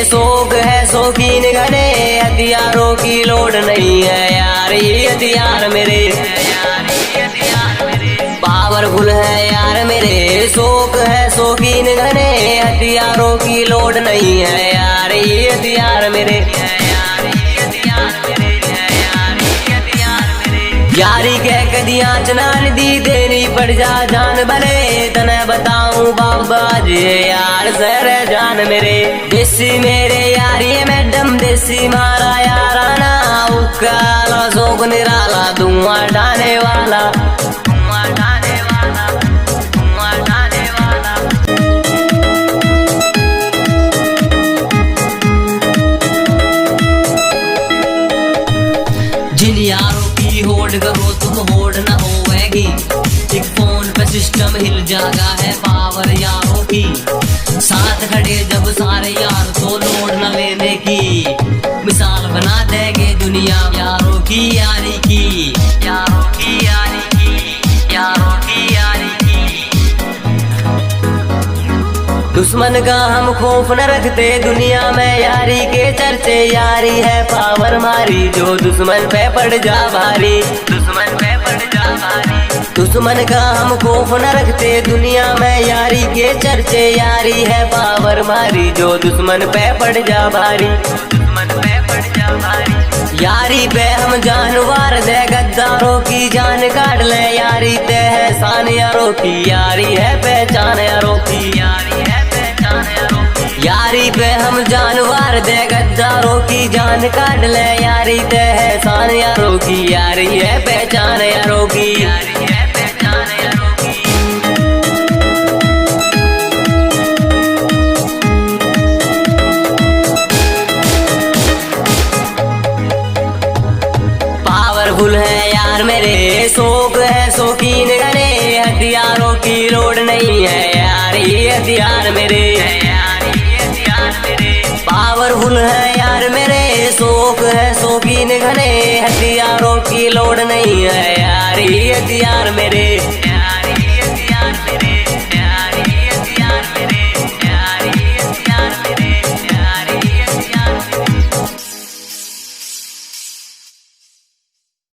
शौक है शौकीन घने, हथियारों की लोड नहीं है यार ये हथियार मेरे। पावरफुल है यार मेरे, शौक है शौकीन घने, हथियारों की लोड नहीं है यार ये हथियार मेरे। यारी कह कदियां चनान दी देनी पड़ जा जान भले, तने बताऊं बाबा जी यार सर जान मेरे। देसी मेरे यारी मैडम देसी मारा याराना, उकाला शौक निराला धुआं डाने वाला, धुआं डाने वाला, धुआं डाने वाला। जिन यारों की होड़ करो तुम होड़ न होएगी, एक फोन पे सिस्टम हिल जागा है पावर यारों की। साथ खड़े जब सारे यार तो लोड न लेने की, मिसाल बना देंगे दुनिया यारों की यारी की, यारों की यारी की, यारों की यारी की। दुश्मन का हम खौफ न रखते दुनिया में यारी के चर्चे, यारी है पावर मारी जो दुश्मन पे पड़ जा भारी, दुश्मन पे पड़ जा भारी। दुश्मन का हम खौफ न रखते दुनिया में यारी के चर्चे, यारी है पावर मारी जो दुश्मन पे पड़ जा भारी, दुश्मन पे पड़ जा भारी। यारी पे हम जानवर दे गद्दारों की जान काट ले, यारी ते है शान यारों की, यारी है पहचान यारों की, यारी है पहचान यारों की। यारी पे हम जानवर दे गद्दारों की जान काट ले, यारी ते है शान यारों की, यारी है पहचान यारों की, यारी है पहचान यारों की। पावरफुल है यार मेरे, शौक है शौकीन घने, हथियारों की लोड नहीं है यार ये हथियार मेरे। पावरफुल है यार मेरे, शौक है शौकीन घने, हथियारों की लोड नहीं है यार ये हथियार मेरे।